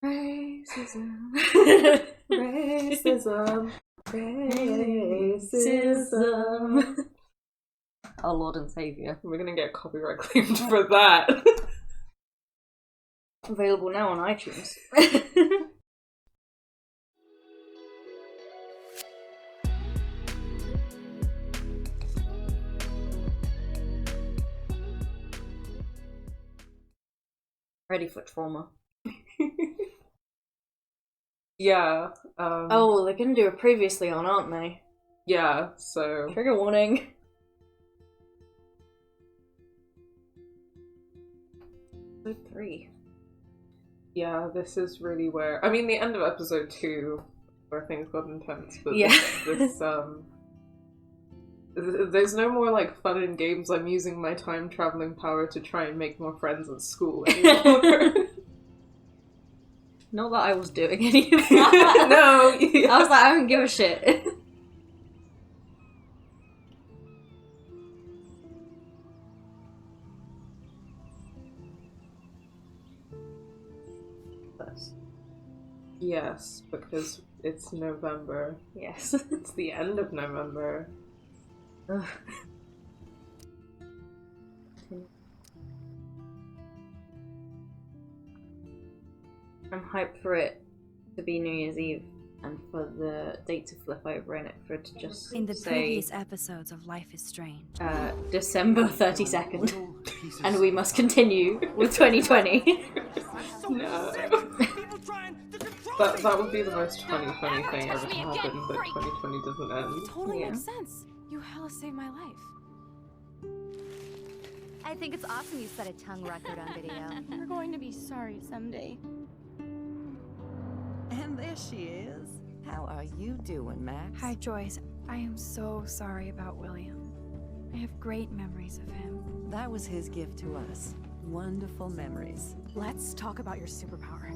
Racism. Racism. Racism. Our Lord and Saviour. We're gonna get copyright claimed for that. Available now on iTunes. Ready for trauma. Yeah. Oh, they're gonna do a previously on, aren't they? Yeah, so... Trigger warning. Episode 3. Yeah, this is really where... I mean, the end of episode 2, where things got intense, but yeah. There's no more, like, fun and games. I'm using my time-traveling power to try and make more friends at school anymore. Not that I was doing any of that. No! Yeah. I was like, I don't give a shit. Yes, because it's November. Yes. It's the end of November. Ugh. I'm hyped for it to be New Year's Eve and for the date to flip over in it, for it to just in the say, previous episodes of Life is Strange. December 32nd, and we must continue with 2020. No. That would be the most 2020 thing ever to happen, but 2020 doesn't end. Totally Yeah. makes sense. You hella saved my life. I think it's awesome you set a tongue record on video. You're going to be sorry someday. And there she is. How are you doing, Max? Hi, Joyce. I am so sorry about William. I have great memories of him. That was his gift to us. Wonderful memories. Let's talk about your superpower.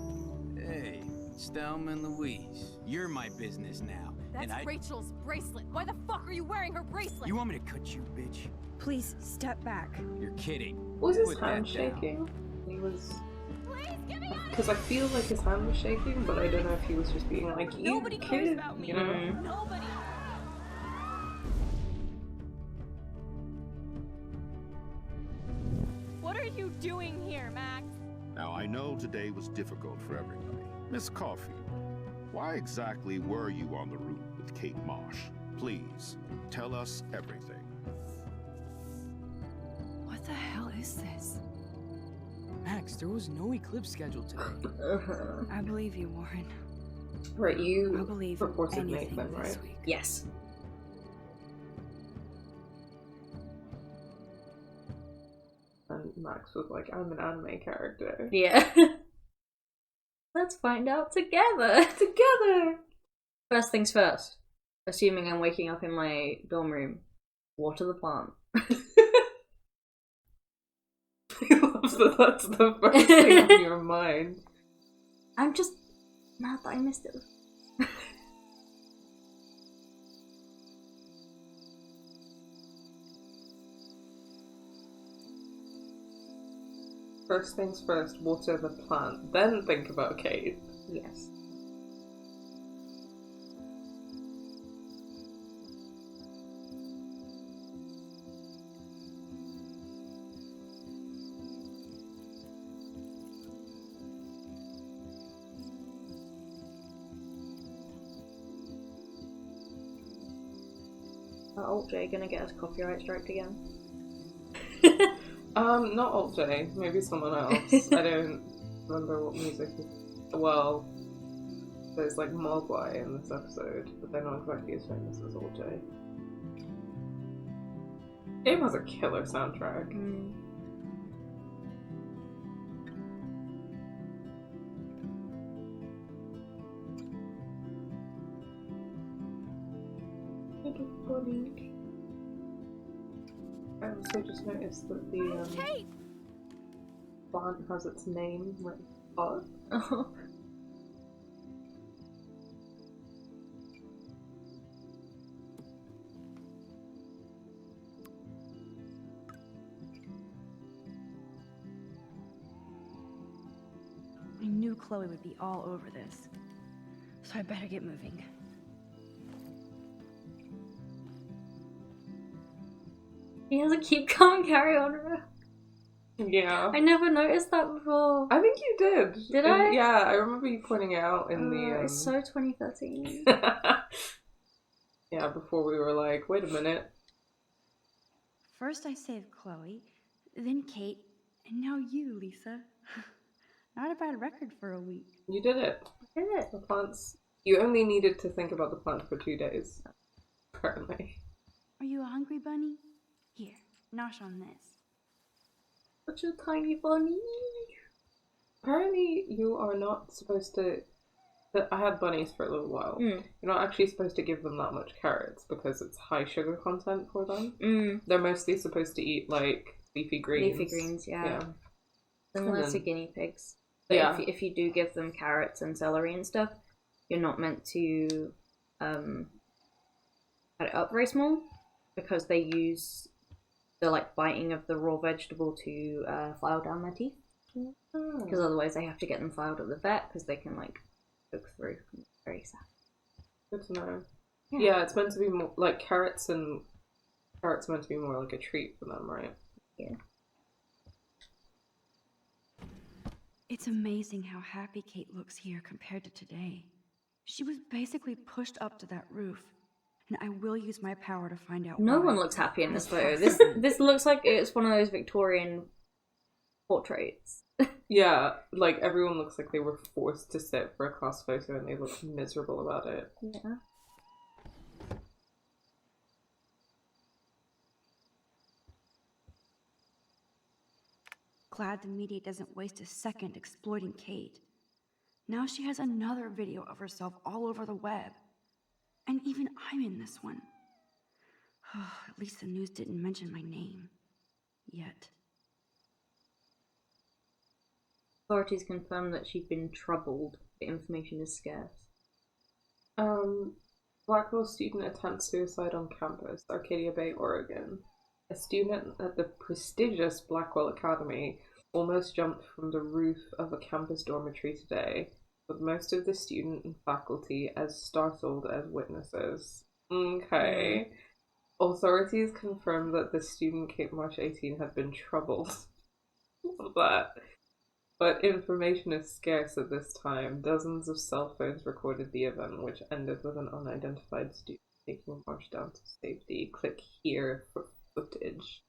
Hey, Stelma and Louise, you're my business now. That's Rachel's bracelet. Why the fuck are you wearing her bracelet? You want me to cut you, bitch? Please, step back. You're kidding. Was his Put that hand down. shaking? He was... Please, get me out of Because I feel like his hand was shaking, but I don't know if he was just being like, you Nobody cares kid, about me. you know? Nobody. What are you doing here, Max? Now, I know today was difficult for everybody. Miss Coffee, why exactly were you on the route with Kate Marsh? Please, tell us everything. What the hell is this? Max, there was no eclipse scheduled today. I believe you, Warren. Right, I you believe reported anything Nathan, this right? week. Yes. And Max was like, I'm an anime character. Yeah. Let's find out together. Together. First things first. Assuming I'm waking up in my dorm room, water the plant. He loves that that's the first thing on your mind. I'm just mad that I missed it. First things first, water the plant, then think about Kate. Yes. Alt J gonna get us copyright striked again? Not Alt J, maybe someone else. I don't remember what music is. Well, there's like Mogwai in this episode, but they're not exactly as famous as Alt J. Game has a killer soundtrack. I also just noticed that the plant has its name like pot. I knew knew Chloe would be all over this. So I better get moving. He has a keep calm and carry on. Yeah. I never noticed that before. I think you did. Did I? Yeah, I remember you pointing it out in the... It's so 2013. Yeah, before we were like, wait a minute. First I saved Chloe, then Kate, and now you, Lisa. Not a bad record for a week. You did it. I did it. The plants... You only needed to think about the plant for 2 days. Apparently. Are you a hungry bunny? Here, nosh on this. Such a tiny bunny. Apparently you are not supposed to... I had bunnies for a little while. You're not actually supposed to give them that much carrots because it's high sugar content for them. They're mostly supposed to eat like leafy greens. Leafy greens, yeah. Similar to guinea pigs. But Yeah. if you do give them carrots and celery and stuff, you're not meant to cut it up very small because they use the like biting of the raw vegetable to file down their teeth. Because otherwise they have to get them filed at the vet because they can like cook through. It's very sad. Good to know. Yeah, it's meant to be more like carrots meant to be more like a treat for them, right? Yeah. It's amazing how happy Kate looks here compared to today. She was basically pushed up to that roof, and I will use my power to find out No why. one looks happy in this photo. This looks like it's one of those Victorian portraits. Yeah, like everyone looks like they were forced to sit for a class photo and they look miserable about it. Yeah. Glad the media doesn't waste a second exploiting Kate. Now she has another video of herself all over the web. And even I'm in this one. At least the news didn't mention my name. Yet. Authorities confirm that she's been troubled. The information is scarce. Blackwell student attempts suicide on campus, Arcadia Bay, Oregon. A student at the prestigious Blackwell Academy almost jumped from the roof of a campus dormitory today, with most of the student and faculty as startled as witnesses. Okay. Authorities confirmed that the student, Kate Marsh 18, had been troubled. But information is scarce at this time. Dozens of cell phones recorded the event, which ended with an unidentified student taking Marsh down to safety. Click here for footage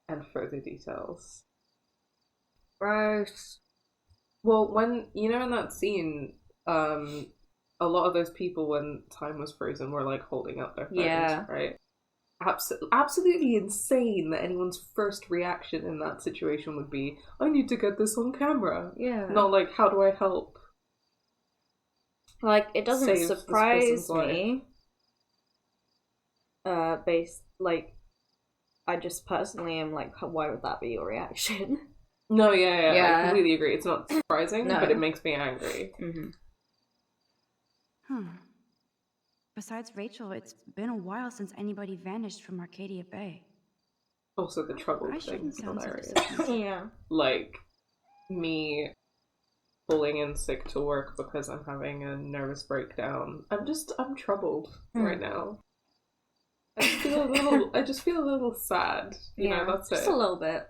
and further details. Gross. Well, when, you know, in that scene, a lot of those people, when time was frozen, were like holding up their phones, right? Absolutely insane that anyone's first reaction in that situation would be, I need to get this on camera. Yeah. Not like, how do I help? Like, it doesn't save this surprise person's me. I just personally am like, why would that be your reaction? No, yeah. I completely agree. It's not surprising, No. but it makes me angry. Besides Rachel, it's been a while since anybody vanished from Arcadia Bay. Also, the trouble I thing shouldn't is sound so hilarious. disappointed. Yeah. Like, me pulling in sick to work because I'm having a nervous breakdown. I'm troubled right now. I just feel a little sad. You know, that's just it. a little bit.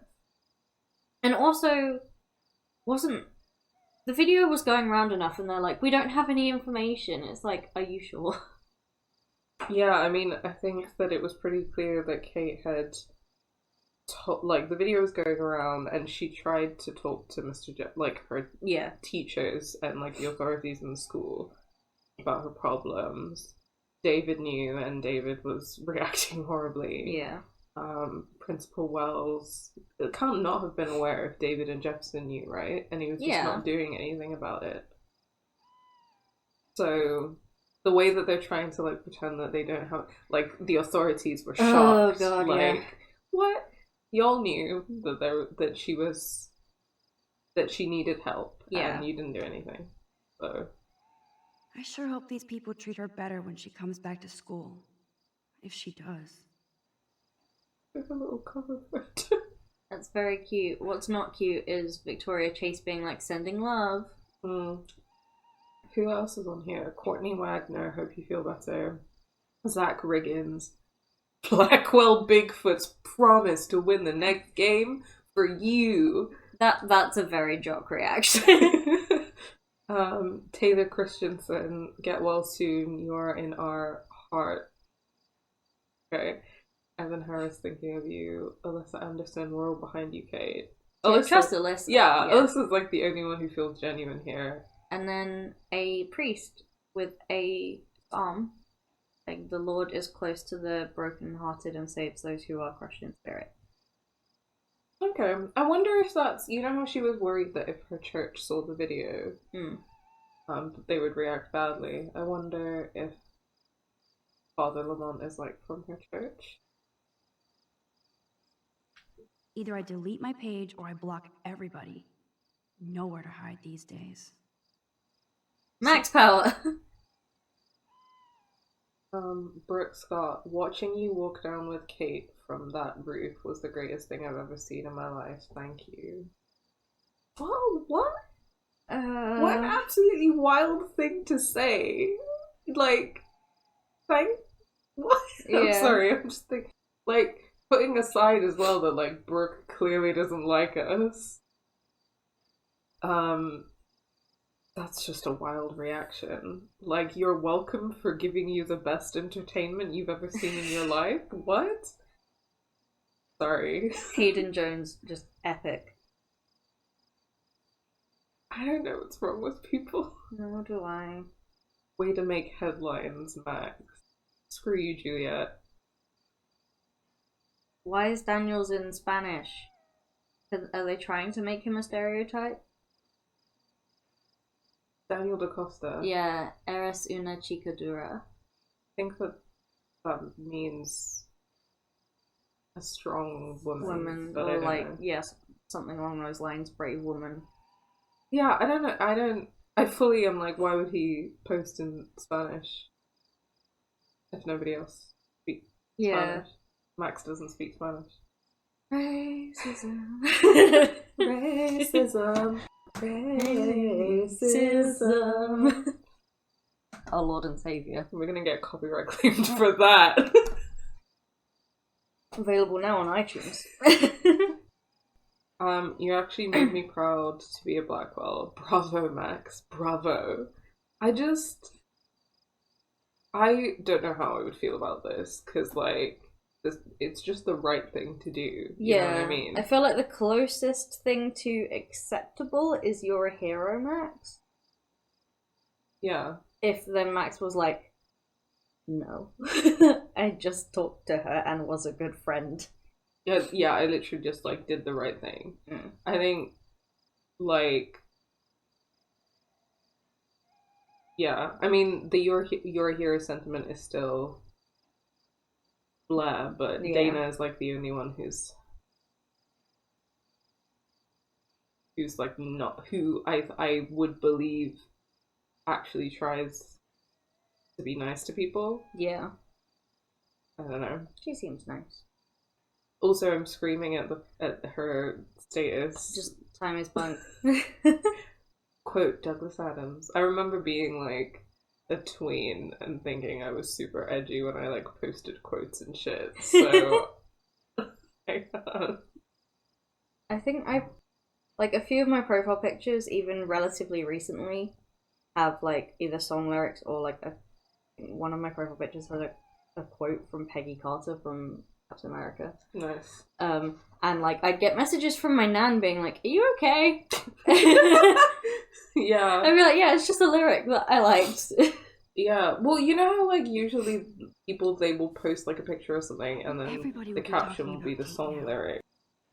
And also, the video was going around enough and they're like, we don't have any information. It's like, are you sure? Yeah, I mean, I think that it was pretty clear that Kate had the video was going around and she tried to talk to her teachers and like the authorities in the school about her problems. David knew and David was reacting horribly. Yeah. Principal Wells can't not have been aware if David and Jefferson knew, right? And he was just not doing anything about it. So the way that they're trying to like pretend that they don't have the authorities were shocked. Oh god, what? Y'all knew that she needed help. Yeah. And you didn't do anything. So I sure hope these people treat her better when she comes back to school. If she does. there's a little cover photo. That's very cute. What's not cute is Victoria Chase being like, sending love. Who else is on here? Courtney Wagner, hope you feel better. Zach Riggins. Blackwell Bigfoot's promise to win the next game for you. That's a very jock reaction. Taylor Christensen, get well soon. You are in our heart. Okay. Evan Harris, thinking of you. Alyssa Anderson, we're all behind you, Kate. Alyssa, trust Alyssa. Yeah, Alyssa's like the only one who feels genuine here. And then a priest with a psalm. Like, the Lord is close to the brokenhearted and saves those who are crushed in spirit. Okay. I wonder if that's... You know how she was worried that if her church saw the video, that they would react badly. I wonder if Father Lamont is, like, from her church. Either I delete my page or I block everybody. Nowhere to hide these days. Max power! Brooke Scott, watching you walk down with Kate from that roof was the greatest thing I've ever seen in my life. Thank you. Whoa, what? What an absolutely wild thing to say. Like, what? Yeah. I'm sorry, I'm just thinking, like, putting aside as well that, like, Brooke clearly doesn't like us. That's just a wild reaction. Like, you're welcome for giving you the best entertainment you've ever seen in your life? What? Sorry. Hayden Jones, just epic. I don't know what's wrong with people. Nor do I. Way to make headlines, Max. Screw you, Juliet. Why is Daniels in Spanish? Are they trying to make him a stereotype? Daniel da Costa. Yeah, eres una chica dura. I think that means a strong woman. But or like, yes, something along those lines, brave woman. Yeah, I don't know. I fully am like, why would he post in Spanish if nobody else speaks Spanish? Max doesn't speak Spanish. Racism. Racism. Racism. Our Lord and Saviour. We're gonna get copyright claimed for that. Available now on iTunes. You actually made me proud to be a Blackwell. Bravo, Max. Bravo. I don't know how I would feel about this, because, like, it's just the right thing to do. You know what I mean? I feel like the closest thing to acceptable is you're a hero, Max. Yeah. If then Max was like, no. I just talked to her and was a good friend. Yeah, I literally just, like, did the right thing. I think, like... Yeah, I mean, the you're a hero sentiment is still... blah, but Dana is like the only one who's like not who I would believe actually tries to be nice to people. Yeah. I don't know. She seems nice. Also, I'm screaming at her status. Just time is bunk. Quote Douglas Adams. I remember being like a tween and thinking I was super edgy when I like posted quotes and shit. So I think I like a few of my profile pictures, even relatively recently, have like either song lyrics or like one of my profile pictures has a quote from Peggy Carter from Captain America. Nice. And like I'd get messages from my nan being like, "Are you okay?" Yeah. I'd be like, "Yeah, it's just a lyric that I liked." Yeah, well, you know how, like, usually people, they will post, like, a picture or something, and then the caption will be the song lyric,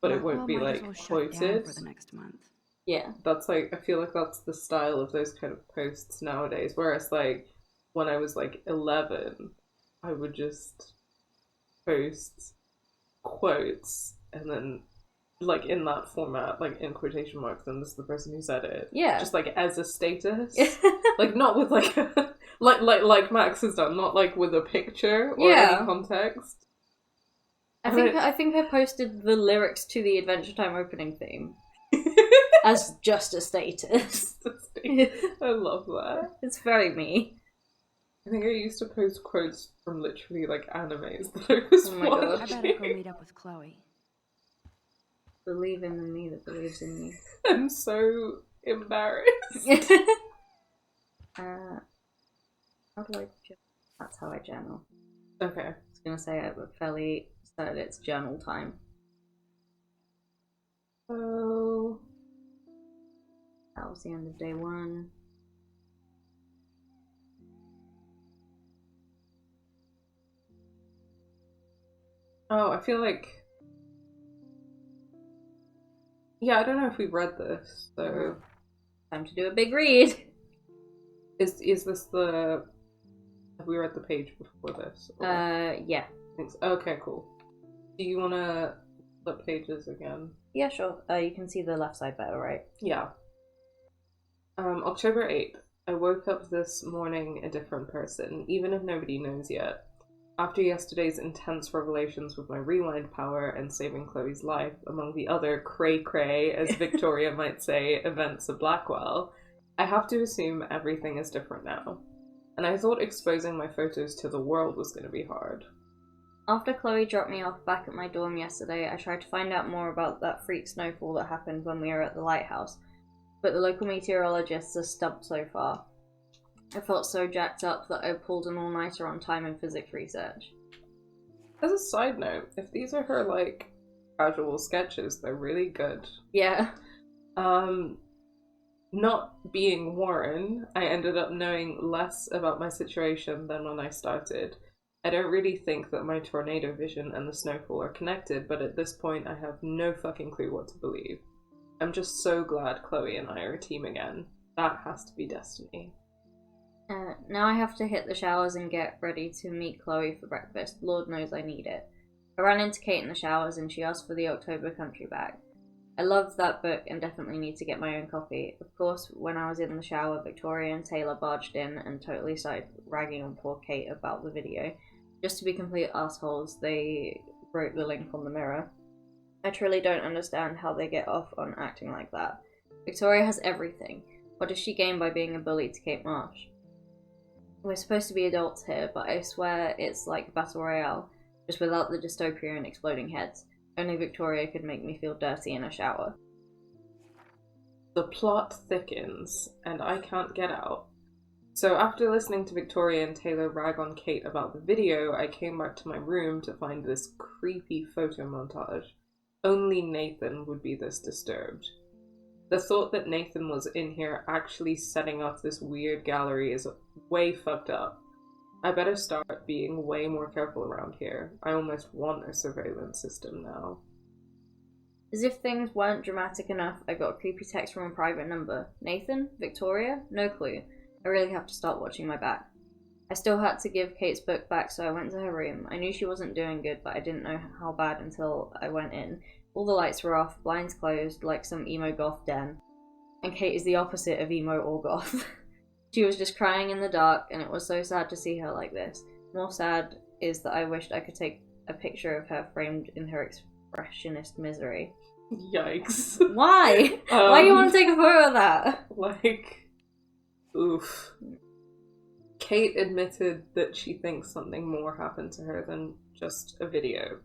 but it won't be, like, quoted. For the next month. Yeah. That's, like, I feel like that's the style of those kind of posts nowadays, whereas, like, when I was, like, 11, I would just post quotes, and then, like, in that format, like, in quotation marks, and this is the person who said it. Yeah. Just, like, as a status. Like, not with, like, a... Like Max has done, not like with a picture or any context. I think I posted the lyrics to the Adventure Time opening theme. as just a status. I love that. It's very me. I think I used to post quotes from literally like animes that I was watching. I better go meet up with Chloe. Believe in the me that believes in you. I'm so embarrassed. How do I journal? That's how I journal. Okay. I was gonna say it, but Felly said it's journal time. Oh. That was the end of day 1. Oh, I feel like... Yeah, I don't know if we read this, so... Time to do a big read! Is this the... Have we read the page before this? Or... Yeah. Okay, cool. Do you want to flip pages again? Yeah, sure. You can see the left side better, right? Yeah. October 8th. I woke up this morning a different person, even if nobody knows yet. After yesterday's intense revelations with my rewind power and saving Chloe's life, among the other cray-cray, as Victoria might say, events of Blackwell, I have to assume everything is different now. And I thought exposing my photos to the world was going to be hard. After Chloe dropped me off back at my dorm yesterday, I tried to find out more about that freak snowfall that happened when we were at the lighthouse, but the local meteorologists are stumped so far. I felt so jacked up that I pulled an all-nighter on time and physics research. As a side note, if these are her, like, casual sketches, they're really good. Yeah. Not being Warren, I ended up knowing less about my situation than when I started. I don't really think that my tornado vision and the snowfall are connected, but at this point I have no fucking clue what to believe. I'm just so glad Chloe and I are a team again. That has to be destiny. Now I have to hit the showers and get ready to meet Chloe for breakfast. Lord knows I need it. I ran into Kate in the showers and she asked for the October Country bag. I love that book and definitely need to get my own copy. Of course, when I was in the shower, Victoria and Taylor barged in and totally started ragging on poor Kate about the video. Just to be complete assholes, they wrote the link on the mirror. I truly don't understand how they get off on acting like that. Victoria has everything. What does she gain by being a bully to Kate Marsh? We're supposed to be adults here, but I swear it's like Battle Royale, just without the dystopia and exploding heads. Only Victoria could make me feel dirty in a shower. The plot thickens, and I can't get out. So after listening to Victoria and Taylor rag on Kate about the video, I came back to my room to find this creepy photo montage. Only Nathan would be this disturbed. The thought that Nathan was in here actually setting up this weird gallery is way fucked up. I better start being way more careful around here. I almost want a surveillance system now. As if things weren't dramatic enough, I got a creepy text from a private number. Nathan? Victoria? No clue. I really have to start watching my back. I still had to give Kate's book back, so I went to her room. I knew she wasn't doing good, but I didn't know how bad until I went in. All the lights were off, blinds closed, like some emo goth den. And Kate is the opposite of emo or goth. She was just crying in the dark, and it was so sad to see her like this. More sad is that I wished I could take a picture of her framed in her expressionist misery. Yikes. Why? Why do you want to take a photo of that? Like, oof. Kate admitted that she thinks something more happened to her than just a video.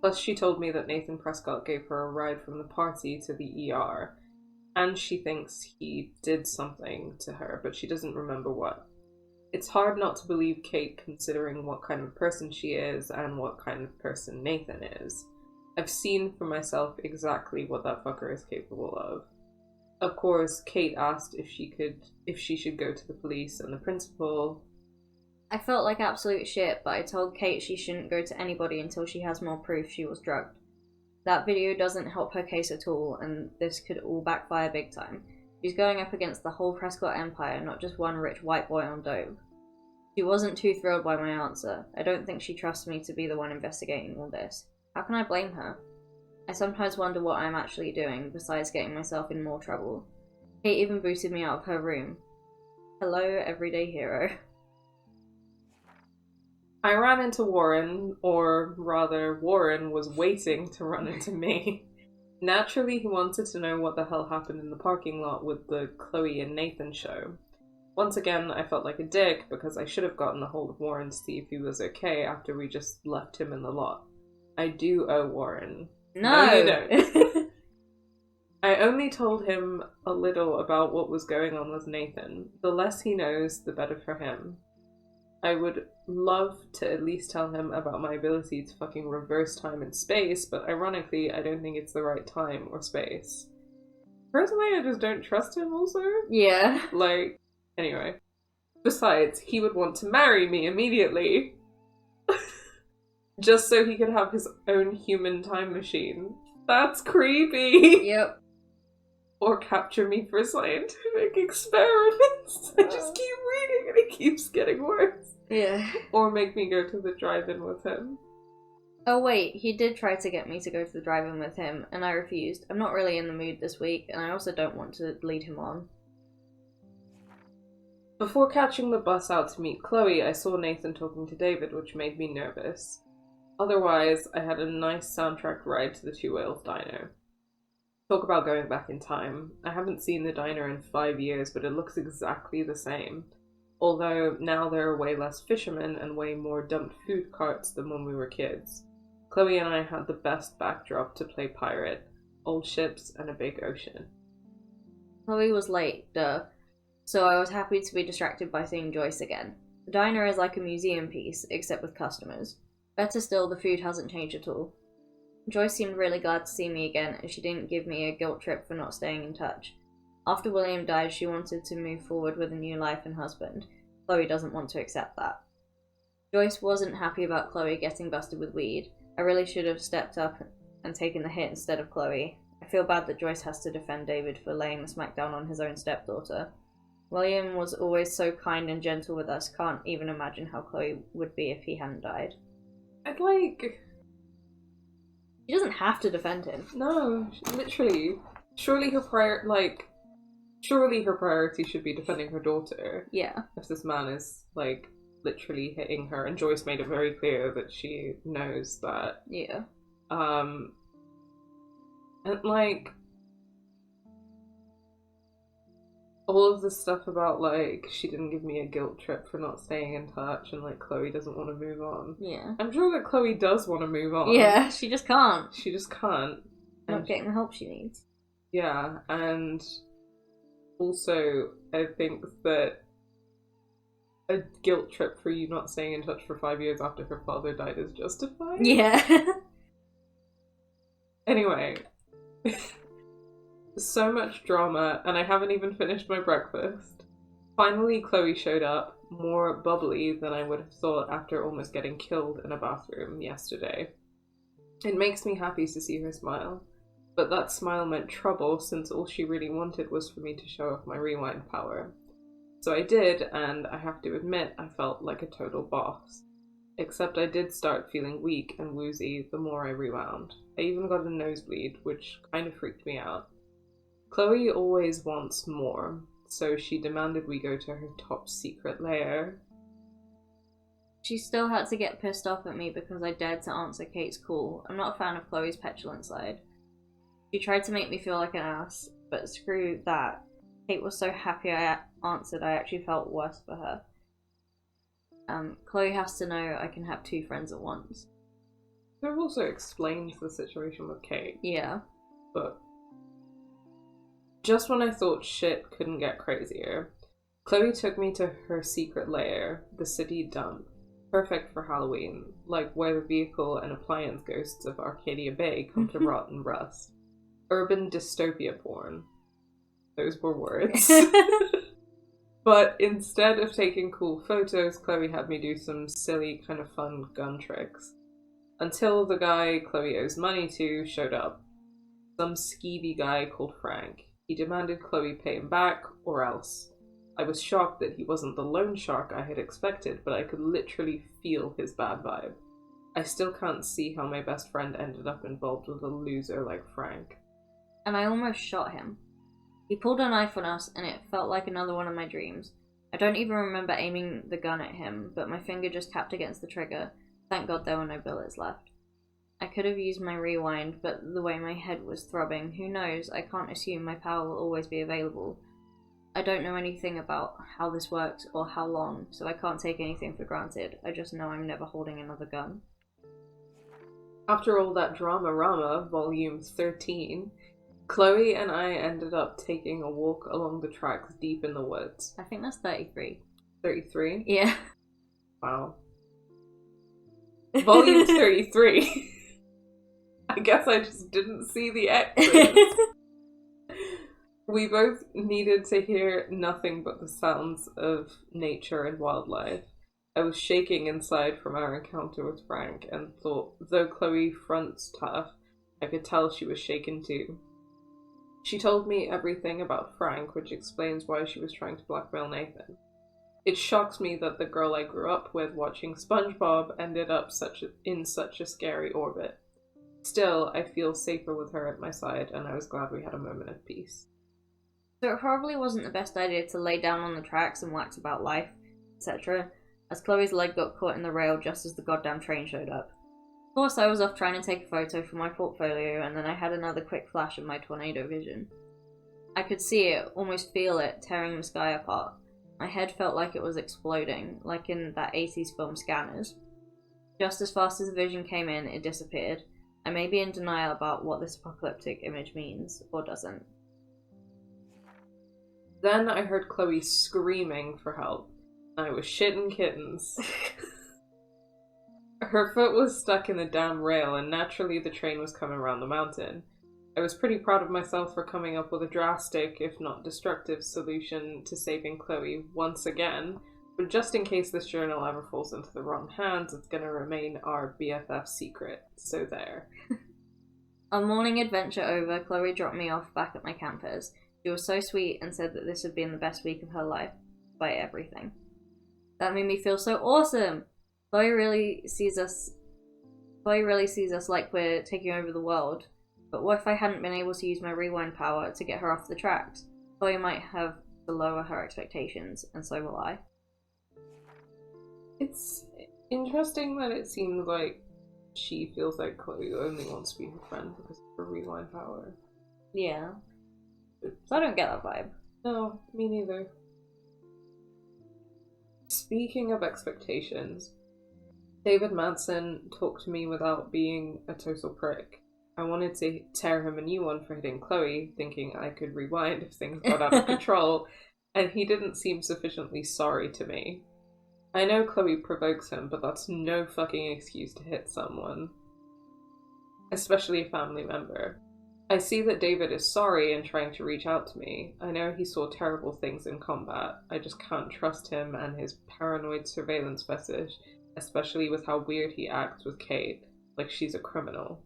Plus, she told me that Nathan Prescott gave her a ride from the party to the ER. And she thinks he did something to her, but she doesn't remember what. It's hard not to believe Kate considering what kind of person she is and what kind of person Nathan is. I've seen for myself exactly what that fucker is capable of. Of course, Kate asked if she should go to the police and the principal. I felt like absolute shit, but I told Kate she shouldn't go to anybody until she has more proof she was drugged. That video doesn't help her case at all, and this could all backfire big time. She's going up against the whole Prescott empire, not just one rich white boy on dope. She wasn't too thrilled by my answer. I don't think she trusts me to be the one investigating all this. How can I blame her? I sometimes wonder what I'm actually doing, besides getting myself in more trouble. Kate even booted me out of her room. Hello, everyday hero. I ran into Warren, or rather, Warren was waiting to run into me. Naturally, he wanted to know what the hell happened in the parking lot with the Chloe and Nathan show. Once again, I felt like a dick because I should have gotten a hold of Warren to see if he was okay after we just left him in the lot. I do owe Warren. No, you don't. I only told him a little about what was going on with Nathan. The less he knows, the better for him. I would love to at least tell him about my ability to fucking reverse time and space, but ironically, I don't think it's the right time or space. Personally, I just don't trust him also. Yeah. Like, anyway. Besides, he would want to marry me immediately. Just so he could have his own human time machine. That's creepy! Yep. Or capture me for scientific experiments. I just keep reading and it keeps getting worse. Yeah. Or make me go to the drive-in with him. Oh wait, he did try to get me to go to the drive-in with him, and I refused. I'm not really in the mood this week, and I also don't want to lead him on. Before catching the bus out to meet Chloe, I saw Nathan talking to David, which made me nervous. Otherwise, I had a nice soundtrack ride to the Two Whales diner. Talk about going back in time. I haven't seen the diner in 5 years, but it looks exactly the same. Although now there are way less fishermen and way more dumped food carts than when we were kids. Chloe and I had the best backdrop to play pirate. Old ships and a big ocean. Chloe was late, duh. So I was happy to be distracted by seeing Joyce again. The diner is like a museum piece, except with customers. Better still, the food hasn't changed at all. Joyce seemed really glad to see me again, and she didn't give me a guilt trip for not staying in touch. After William died, she wanted to move forward with a new life and husband. Chloe doesn't want to accept that. Joyce wasn't happy about Chloe getting busted with weed. I really should have stepped up and taken the hit instead of Chloe. I feel bad that Joyce has to defend David for laying the smackdown on his own stepdaughter. William was always so kind and gentle with us, can't even imagine how Chloe would be if he hadn't died. I'd like... She doesn't have to defend him. No, literally. Surely her priority should be defending her daughter. Yeah. If this man is, like, literally hitting her, and Joyce made it very clear that she knows that. Yeah. And, like, all of this stuff about, like, she didn't give me a guilt trip for not staying in touch, and, like, Chloe doesn't want to move on. Yeah. I'm sure that Chloe does want to move on. Yeah, she just can't. She just can't. Not getting the help she needs. Yeah, and also, I think that a guilt trip for you not staying in touch for 5 years after her father died is justified. Yeah. Anyway. So much drama, and I haven't even finished my breakfast. Finally, Chloe showed up, more bubbly than I would have thought after almost getting killed in a bathroom yesterday. It makes me happy to see her smile, but that smile meant trouble since all she really wanted was for me to show off my rewind power. So I did, and I have to admit I felt like a total boss. Except I did start feeling weak and woozy the more I rewound. I even got a nosebleed, which kind of freaked me out. Chloe always wants more, so she demanded we go to her top secret lair. She still had to get pissed off at me because I dared to answer Kate's call. I'm not a fan of Chloe's petulant side. She tried to make me feel like an ass, but screw that. Kate was so happy I answered I actually felt worse for her. Chloe has to know I can have two friends at once. It also explains the situation with Kate. Yeah. But just when I thought shit couldn't get crazier, Chloe took me to her secret lair, the city dump. Perfect for Halloween, like where the vehicle and appliance ghosts of Arcadia Bay come to rot and rust. Urban dystopia porn. Those were words. But instead of taking cool photos, Chloe had me do some silly, kind of fun gun tricks. Until the guy Chloe owes money to showed up. Some skeevy guy called Frank. He demanded Chloe pay him back, or else. I was shocked that he wasn't the loan shark I had expected, but I could literally feel his bad vibe. I still can't see how my best friend ended up involved with a loser like Frank. And I almost shot him. He pulled a knife on us, and it felt like another one of my dreams. I don't even remember aiming the gun at him, but my finger just tapped against the trigger. Thank God there were no bullets left. I could have used my rewind, but the way my head was throbbing, who knows, I can't assume my power will always be available. I don't know anything about how this works or how long, so I can't take anything for granted. I just know I'm never holding another gun. After all that drama-rama, volume 13, Chloe and I ended up taking a walk along the tracks deep in the woods. I think that's 33. 33? Yeah. Wow. Volume 33. I guess I just didn't see the extras. We both needed to hear nothing but the sounds of nature and wildlife. I was shaking inside from our encounter with Frank and thought, though Chloe fronts tough, I could tell she was shaken too. She told me everything about Frank, which explains why she was trying to blackmail Nathan. It shocks me that the girl I grew up with watching SpongeBob ended up in such a scary orbit. Still, I feel safer with her at my side, and I was glad we had a moment of peace. So it probably wasn't the best idea to lay down on the tracks and wax about life, etc., as Chloe's leg got caught in the rail just as the goddamn train showed up. Of course, I was off trying to take a photo for my portfolio, and then I had another quick flash of my tornado vision. I could see it, almost feel it, tearing the sky apart. My head felt like it was exploding, like in that 80s film Scanners. Just as fast as the vision came in, it disappeared. I may be in denial about what this apocalyptic image means, or doesn't. Then I heard Chloe screaming for help. I was shitting kittens. Her foot was stuck in the damn rail, and naturally the train was coming around the mountain. I was pretty proud of myself for coming up with a drastic, if not destructive, solution to saving Chloe once again, but just in case this journal ever falls into the wrong hands, it's gonna remain our BFF secret, so there. Our morning adventure over, Chloe dropped me off back at my campus. She was so sweet and said that this had been the best week of her life, by everything. That made me feel so awesome! Chloe really sees us like we're taking over the world. But what if I hadn't been able to use my rewind power to get her off the tracks? Chloe might have to lower her expectations, and so will I. It's interesting that it seems like she feels like Chloe only wants to be her friend because of her rewind power. Yeah. So I don't get that vibe. No, me neither. Speaking of expectations, David Madsen talked to me without being a total prick. I wanted to tear him a new one for hitting Chloe, thinking I could rewind if things got out of control, and he didn't seem sufficiently sorry to me. I know Chloe provokes him, but that's no fucking excuse to hit someone. Especially a family member. I see that David is sorry and trying to reach out to me. I know he saw terrible things in combat. I just can't trust him and his paranoid surveillance fetish, especially with how weird he acts with Kate, like she's a criminal.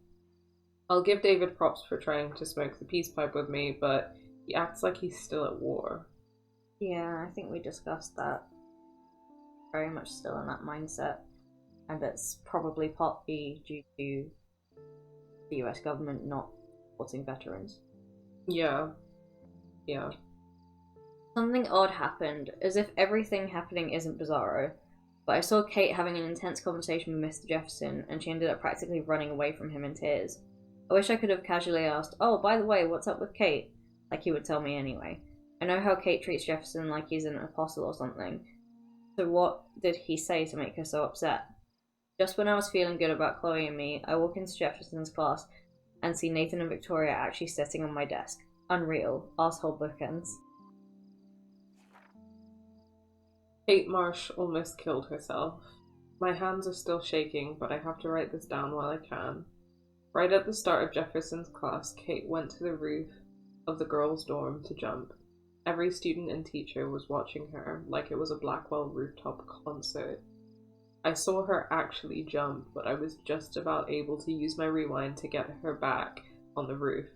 I'll give David props for trying to smoke the peace pipe with me, but he acts like he's still at war. Yeah, I think we discussed that. Very much still in that mindset. And it's probably partly due to the US government not supporting veterans. Yeah. Something odd happened, as if everything happening isn't bizarro. But I saw Kate having an intense conversation with Mr. Jefferson, and she ended up practically running away from him in tears. I wish I could have casually asked, "Oh, by the way, what's up with Kate?" Like he would tell me anyway. I know how Kate treats Jefferson like he's an apostle or something. So what did he say to make her so upset? Just when I was feeling good about Chloe and me, I walk into Jefferson's class and see Nathan and Victoria actually sitting on my desk. Unreal. Arsehole bookends. Kate Marsh almost killed herself. My hands are still shaking, but I have to write this down while I can. Right at the start of Jefferson's class, Kate went to the roof of the girls' dorm to jump. Every student and teacher was watching her like it was a Blackwell rooftop concert. I saw her actually jump, but I was just about able to use my rewind to get her back on the roof.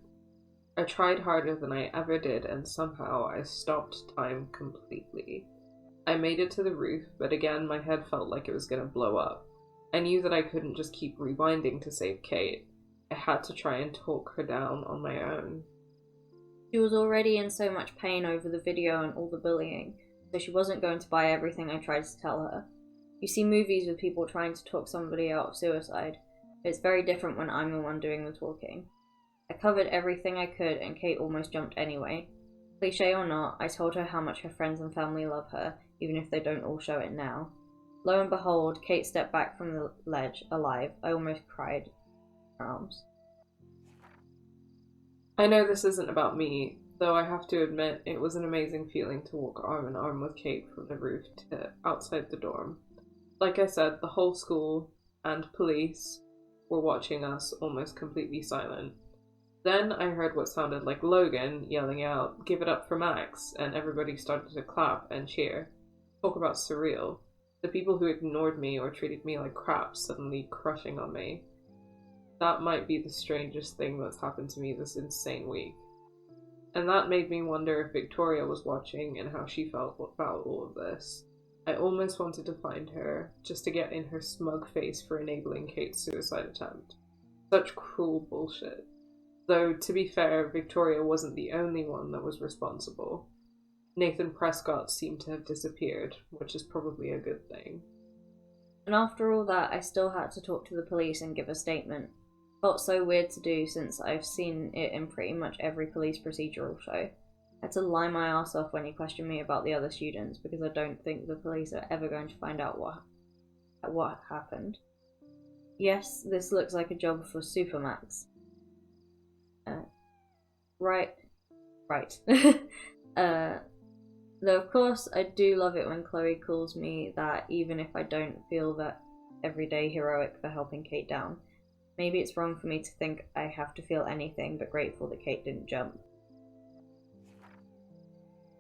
I tried harder than I ever did, and somehow I stopped time completely. I made it to the roof, but again my head felt like it was going to blow up. I knew that I couldn't just keep rewinding to save Kate. I had to try and talk her down on my own. She was already in so much pain over the video and all the bullying, so she wasn't going to buy everything I tried to tell her. You see movies with people trying to talk somebody out of suicide. It's very different when I'm the one doing the talking. I covered everything I could and Kate almost jumped anyway. Cliche or not, I told her how much her friends and family love her, even if they don't all show it now. Lo and behold, Kate stepped back from the ledge, alive. I almost cried in her arms. I know this isn't about me, though I have to admit it was an amazing feeling to walk arm in arm with Kate from the roof to outside the dorm. Like I said, the whole school and police were watching us almost completely silent. Then I heard what sounded like Logan yelling out, "Give it up for Max," and everybody started to clap and cheer. Talk about surreal. The people who ignored me or treated me like crap suddenly crushing on me. That might be the strangest thing that's happened to me this insane week. And that made me wonder if Victoria was watching and how she felt about all of this. I almost wanted to find her, just to get in her smug face for enabling Kate's suicide attempt. Such cruel bullshit. Though, to be fair, Victoria wasn't the only one that was responsible. Nathan Prescott seemed to have disappeared, which is probably a good thing. And after all that, I still had to talk to the police and give a statement. Felt so weird to do since I've seen it in pretty much every police procedural show. I had to lie my ass off when he questioned me about the other students because I don't think the police are ever going to find out what happened. Yes, this looks like a job for Supermax. Right. Though of course I do love it when Chloe calls me that, even if I don't feel that everyday heroic for helping Kate down. Maybe it's wrong for me to think I have to feel anything but grateful that Kate didn't jump.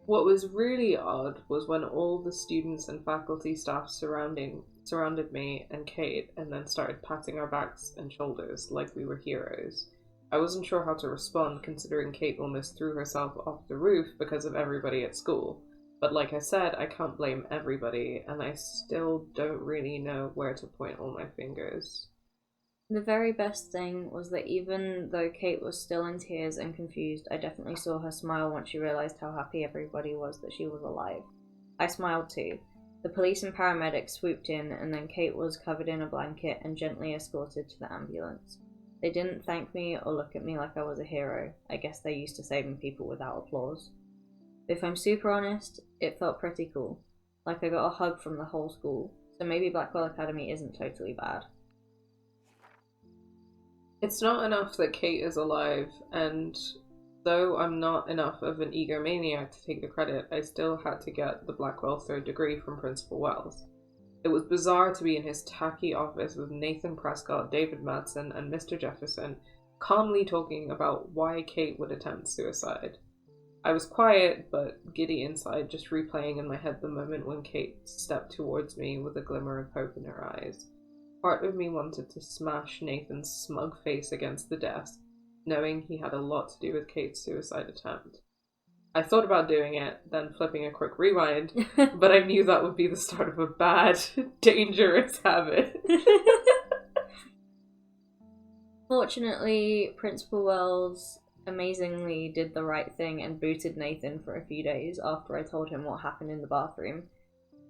What was really odd was when all the students and faculty staff surrounded me and Kate and then started patting our backs and shoulders like we were heroes. I wasn't sure how to respond, considering Kate almost threw herself off the roof because of everybody at school. But like I said, I can't blame everybody, and I still don't really know where to point all my fingers. The very best thing was that even though Kate was still in tears and confused, I definitely saw her smile once she realised how happy everybody was that she was alive. I smiled too. The police and paramedics swooped in, and then Kate was covered in a blanket and gently escorted to the ambulance. They didn't thank me or look at me like I was a hero. I guess they're used to saving people without applause. If I'm super honest, it felt pretty cool. Like I got a hug from the whole school, so maybe Blackwell Academy isn't totally bad. It's not enough that Kate is alive, and though I'm not enough of an egomaniac to take the credit, I still had to get the Blackwell 3rd degree from Principal Wells. It was bizarre to be in his tacky office with Nathan Prescott, David Madsen, and Mr. Jefferson calmly talking about why Kate would attempt suicide. I was quiet, but giddy inside, just replaying in my head the moment when Kate stepped towards me with a glimmer of hope in her eyes. Part of me wanted to smash Nathan's smug face against the desk, knowing he had a lot to do with Kate's suicide attempt. I thought about doing it, then flipping a quick rewind, but I knew that would be the start of a bad, dangerous habit. Fortunately, Principal Wells amazingly did the right thing and booted Nathan for a few days after I told him what happened in the bathroom.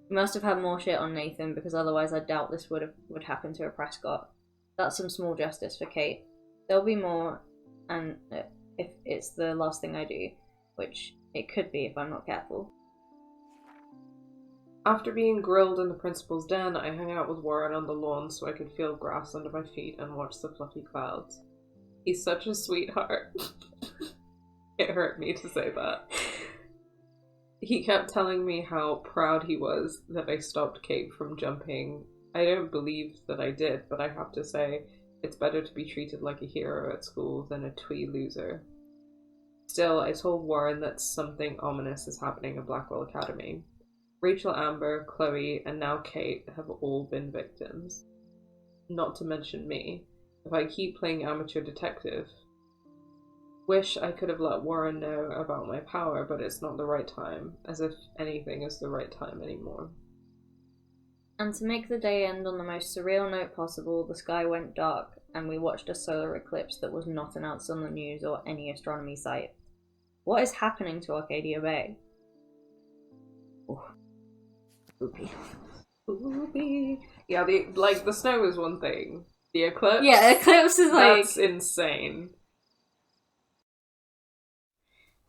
He must have had more shit on Nathan, because otherwise I doubt this would happen to a Prescott. That's some small justice for Kate. There'll be more, and if it's the last thing I do, which it could be if I'm not careful. After being grilled in the principal's den, I hung out with Warren on the lawn so I could feel grass under my feet and watch the fluffy clouds. He's such a sweetheart. It hurt me to say that. He kept telling me how proud he was that I stopped Kate from jumping. I don't believe that I did, but I have to say, it's better to be treated like a hero at school than a twee loser. Still, I told Warren that something ominous is happening at Blackwell Academy. Rachel, Amber, Chloe, and now Kate have all been victims. Not to mention me. If I keep playing amateur detective. Wish I could have let Warren know about my power, but it's not the right time, as if anything is the right time anymore. And to make the day end on the most surreal note possible, the sky went dark, and we watched a solar eclipse that was not announced on the news or any astronomy site. What is happening to Arcadia Bay? Ooh. Spoopy. Spoopy. Yeah, the snow is one thing. The eclipse? Yeah, eclipse is like... That's insane.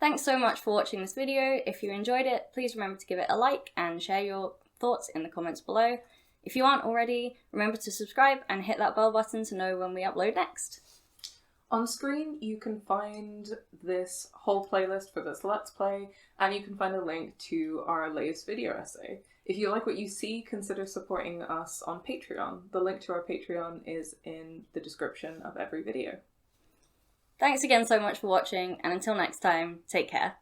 Thanks so much for watching this video. If you enjoyed it, please remember to give it a like and share your thoughts in the comments below. If you aren't already, remember to subscribe and hit that bell button to know when we upload next. On screen, you can find this whole playlist for this Let's Play, and you can find a link to our latest video essay. If you like what you see, consider supporting us on Patreon. The link to our Patreon is in the description of every video. Thanks again so much for watching, and until next time, take care.